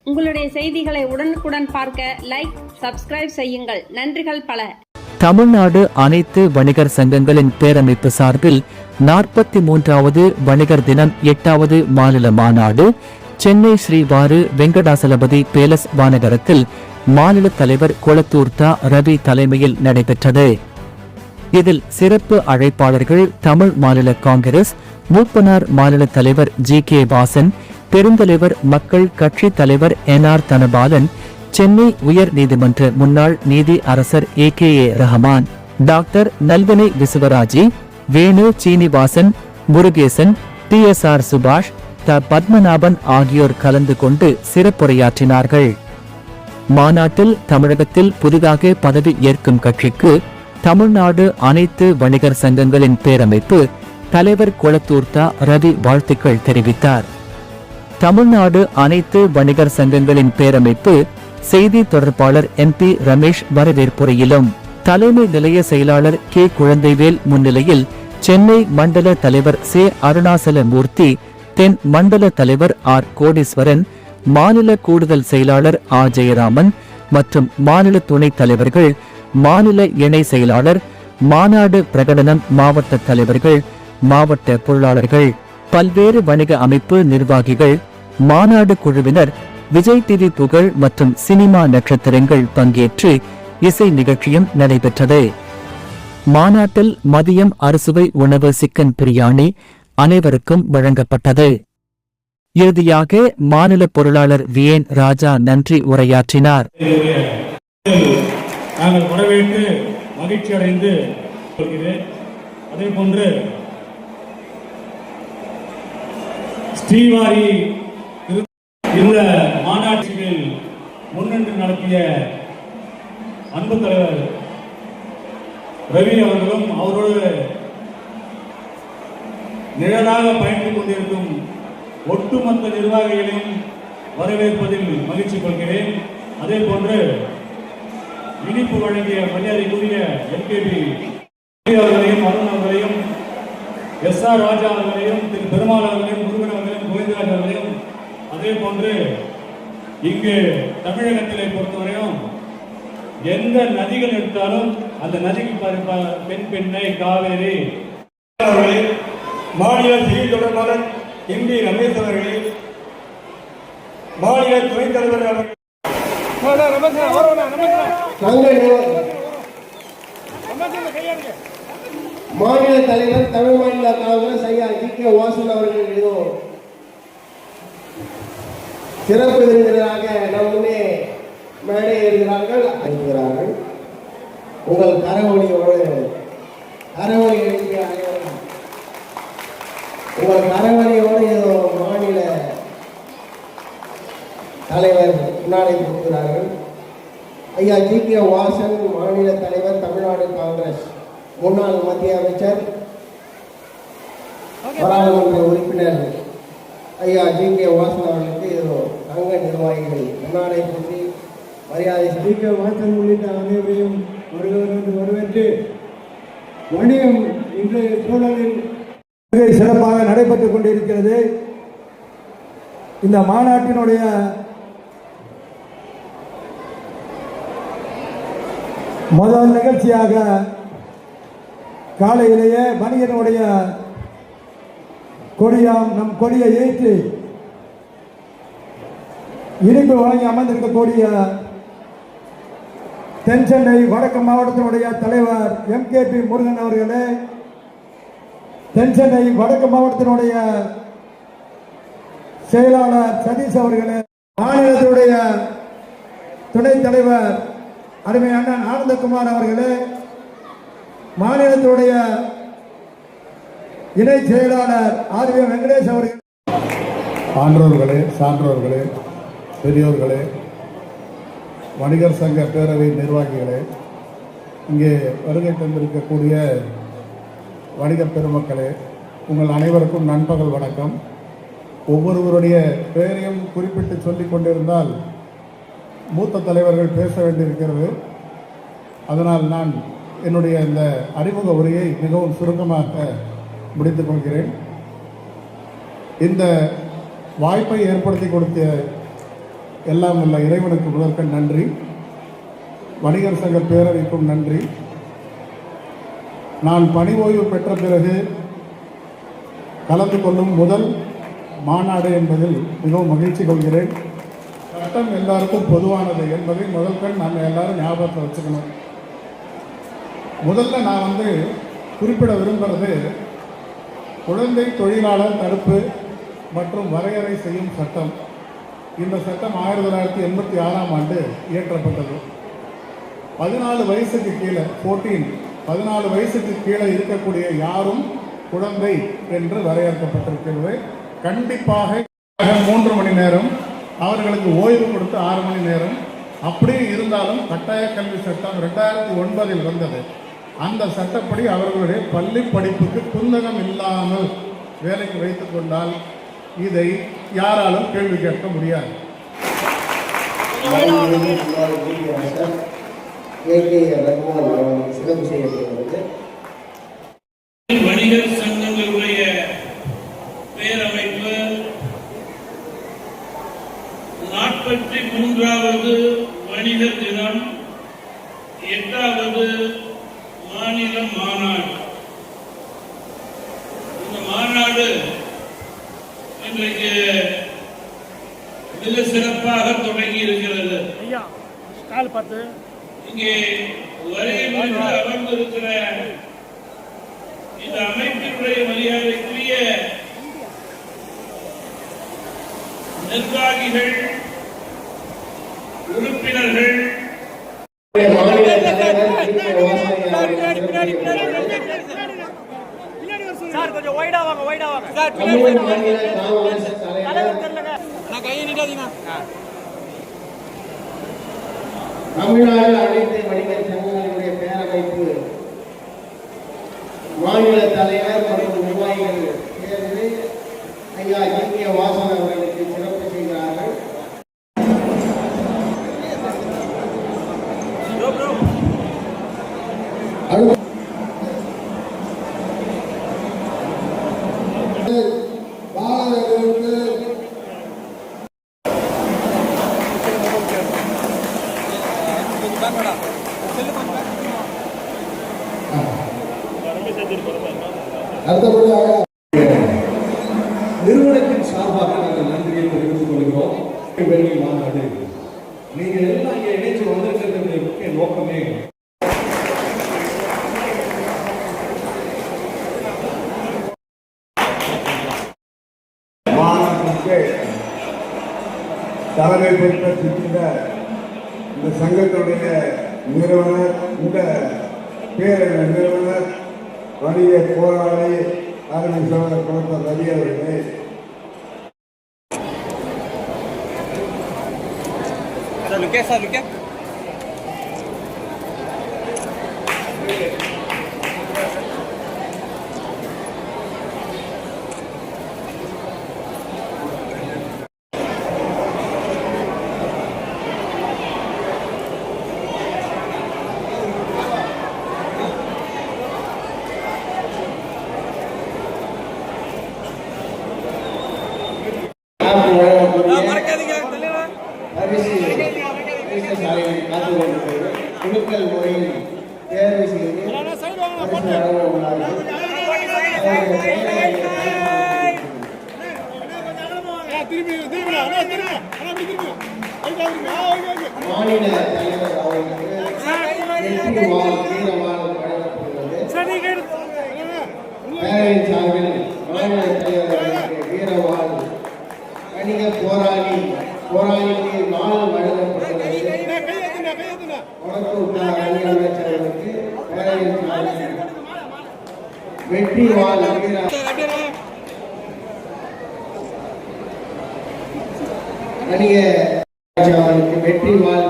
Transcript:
உங்களுடைய செய்திகளை உடனுக்குடன் பார்க்க லைக், சப்ஸ்கிரைப் செய்யுங்கள். நன்றிகள் பல. தமிழ்நாடு அனைத்து வணிகர் சங்கங்களின் பேரமைப்பு சார்பில் 43வது வணிகர் தினம் 8வது மாநில மாநாடு சென்னை ஸ்ரீவாரு வெங்கடாசலபதி பேலஸ் வானகரத்தில் மாநில தலைவர் கொளத்தூர் தா. ரவி தலைமையில் நடைபெற்றது. இதில் சிறப்பு அழைப்பாளர்கள் தமிழ் மாநில காங்கிரஸ் மூப்பனார் மாநில தலைவர் ஜி.கே. வாசன், பெருந்தலைவர் மக்கள் கட்சி தலைவர் என்.ஆர். தனபாலன், சென்னை உயர் நீதிமன்ற முன்னாள் நீதி அரசர் ஏ.கே.ஏ. ரஹமான், டாக்டர் நல்வினை விசுவராஜி, வேணு சீனிவாசன், முருகேசன், டி.எஸ்.ஆர். சுபாஷ், த. பத்மநாபன் ஆகியோர் கலந்து கொண்டு சிறப்புரையாற்றினார்கள். மாநாட்டில் தமிழகத்தில் புதிதாக பதவி ஏற்கும் கட்சிக்கு தமிழ்நாடு அனைத்து வணிகர் சங்கங்களின் பேரமைப்பு தலைவர் கொளத்தூர் தா. ரவி வாழ்த்துக்கள் தெரிவித்தார். தமிழ்நாடு அனைத்து வணிகர் சங்கங்களின் பேரமைப்பு செய்தி தொடர்பாளர் எம்.பி. ரமேஷ் வரவேற்புரையிலும், தலைமை நிலைய செயலாளர் கே. குழந்தைவேல் முன்னிலையில் சென்னை மண்டல தலைவர் சே. அருணாசல மூர்த்தி, தென் மண்டல தலைவர் ஆர். கோடீஸ்வரன், மாநில கூடுதல் செயலாளர் ஆ. ஜெயராமன் மற்றும் மாநில துணைத் தலைவர்கள், மாநில இணை செயலாளர், மாநாடு பிரகடனம் மாவட்ட தலைவர்கள், மாவட்ட பொருளாளர்கள், பல்வேறு வணிக அமைப்பு நிர்வாகிகள், மாநாடு குழுவினர், விஜய் டிவி புகழ் மற்றும் சினிமா நட்சத்திரங்கள் பங்கேற்று இசை நிகழ்ச்சியும் நடைபெற்றது. மாநாட்டில் மதியம் அறுசுவை உணவு சிக்கன் பிரியாணி அனைவருக்கும் வழங்கப்பட்டது. இறுதியாக மாநில பொருளாளர் வி.என். ராஜா நன்றி உரையாற்றினார். நாங்கள் வரவேற்று மகிழ்ச்சி அடைந்து அதே போன்று ஸ்ரீவாரி இந்த மாநாட்டில் முன்னின்று நடத்திய அன்பு தலைவர் ரவி அவர்களும் அவரோடு நிழலாக பயணித்துக் கொண்டிருக்கும் ஒட்டுமொத்த நிர்வாகிகளையும் வரவேற்பதில் மகிழ்ச்சி கொள்கிறேன். அதே போன்று இனிப்பு வழங்கிய மரியாதைக்குரிய எம்.கே.பி. அவர்களையும், அருண் அவர்களையும், எஸ்.ஆர். ராஜா அவர்களையும், திரு பெருமாள் அவர்களையும், முருகன் அவர்களையும், கோவிந்தராஜ் அவர்களையும், அதே போன்று இங்கு தமிழகத்திலே பொறுத்தவரையும் எந்த நதிகள் எடுத்தாலும் அந்த நதிக்கு பெண்ணை காவேரி அவர்களை, மாநில செய்தி தொடர்பாளர் எம்.பி. ரமேஷ் அவர்களை, மாநில துணைத் தலைவர் அவர்கள், மாநில தலைவர் தமிழ் மாநில காங்கிரஸ் ஐயா ஜி.கே. வாசன் அவர்கள் சிறப்பு விருந்தினராக நம் முன்னே மேடை ஏறுகிறார்கள். உங்கள் கரவொலியோடு உங்கள் கரவொலியோடு மாநில தலைவர் முன்னாடி கொடுக்கிறார்கள். ஐயா ஜி.கே. வாசன், மாநில தலைவர் தமிழ்நாடு காங்கிரஸ், முன்னாள் மத்திய அமைச்சர், பாராளுமன்ற உறுப்பினர் ஐயா ஜி.கே. வாசன் அவர்களுக்கு சங்க நிர்வாகிகள் முன்னாடை பற்றி மரியாதை. ஜி.கே. வாசன் உள்ளிட்ட அனைவரையும் வரவேற்று வணிகம் இன்றைய சூழலில் சிறப்பாக நடைபெற்றுக் கொண்டிருக்கிறது. இந்த மாநாட்டினுடைய முதல் நிகழ்ச்சியாக காலையிலேயே வணிகனுடைய கொடியாம் நம் கொடியை ஏற்றி இனிப்பு வழங்கி அமர்ந்திருக்கக்கூடிய தென் சென்னை வடக்கு மாவட்டத்தினுடைய தலைவர் எம்.கே.பி. முருகன் அவர்களே, தென் சென்னை வடக்கு மாவட்டத்தினுடைய செயலாளர் சதீஷ் அவர்களே, மாநிலத்தினுடைய துணைத் தலைவர் அருமை அண்ணன் ஆனந்தகுமார் அவர்களே, மாநிலத்தினுடைய இணை செயலாளர் ஆர்.வி. வெங்கடேஷ் அவர்கள், ஆன்றோர்களே, சான்றோர்களே, பெரியோர்களே, வணிகர் சங்க பேரவை நிர்வாகிகளே, இங்கே வருகை தந்திருக்கக்கூடிய வணிக பெருமக்களே, உங்கள் அனைவருக்கும் நண்பகல் வணக்கம். ஒவ்வொருவருடைய பெயரையும் குறிப்பிட்டு சொல்லிக் கொண்டிருந்தால் மூத்த தலைவர்கள் பேச வேண்டியிருக்கிறது. அதனால் நான் என்னுடைய இந்த அறிமுக உரையை மிகவும் சுருக்கமாக முடித்துக் கொள்கிறேன். இந்த வாய்ப்பை ஏற்படுத்தி கொடுத்த எல்லாம் உள்ள இறைவனுக்கு முதற்கண் நன்றி, வணிகர் சங்க பேரவைக்கும் நன்றி. நான் பணி ஓய்வு பெற்ற பிறகு கலந்து கொள்ளும் முதல் மாநாடு என்பதில் மிகவும் மகிழ்ச்சி கொள்கிறேன். சட்டம் எல்லாருக்கும் பொதுவானது என்பதை முதற்கண் நம்ம எல்லாரும் ஞாபகத்தில் வச்சுக்கணும். முதல்ல நான் குறிப்பிட விரும்புகிறது குழந்தை தொழிலாளர் தடுப்பு மற்றும் வரையறை செய்யும் சட்டம். இந்த சட்டம் 1986ஆம் ஆண்டு இயற்றப்பட்டது. 14 வயசுக்கு கீழே 14 வயசுக்கு கீழே இருக்கக்கூடிய யாரும் குழந்தை என்று வரையறுக்கப்பட்டிருக்கிறது. கண்டிப்பாக 3 மணி நேரம், அவர்களுக்கு ஓய்வு கொடுத்து 6 மணி நேரம். அப்படியே இருந்தாலும் கட்டாய கல்வி சட்டம் 2009 வந்தது. அந்த சட்டப்படி அவர்களுடைய பள்ளி படிப்புக்கு குந்தகம் இல்லாமல் வேலைக்கு வைத்துக் கொண்டால் இதை யாராலும் கேள்வி கேட்க முடியாது. வணிகர் சங்கங்களுடைய பேரமைப்பு 43வது வணிகர் தினம் 8வது மாநில மாநாடு. இந்த மாநாடு இன்றைக்கு மிக சிறப்பாக தொடங்கி இருக்கிறது. இங்கே வருகை அமர்ந்திருக்கிற இந்த அமைப்பினுடைய மரியாதைக்குரிய நிர்வாகிகள், உறுப்பினர்கள், தமிழ்நாடு அனைத்து வணிகர் சங்கங்களுடைய பேரமைப்பு மாநில தலைவர் மற்றும் நிர்வாகிகள் தேர்வு ஐயா ஜி.கே. வாசன் அவர்களுக்கு சிறப்பு செய்கிறார்கள். நிறுவனத்தின் சார்பாக நாங்கள் நன்றியை தெரிவித்துக் கொள்கிறோம். வேலை மாநாடு நீங்கள் எல்லாம் இங்கே இணைச்சு வந்திருக்கிறது முக்கிய நோக்கமே மாநாட்டிற்கு தலைமை பெற்றிருக்கின்ற இந்த சங்கத்துடைய நிறுவனர், இந்த பேரவை நிறுவனர், வணிக போராளி அருமை சோழர் குளத்தூர் ரவி அவர்களே, குழுக்கள் முறையில் தேர்வு செய்து மாநில தலைவர் அவர்களுக்கு பேரவையின் சார்பில் மாநில தலைவர் வீரவாள் வணிக போராளிக்கு நாள் வழங்கப்பட்டுள்ளது. அமைச்சர்களுக்கு பேரவையின் சார்பில் வெற்றிவாள் வணிக வெற்றிவாள்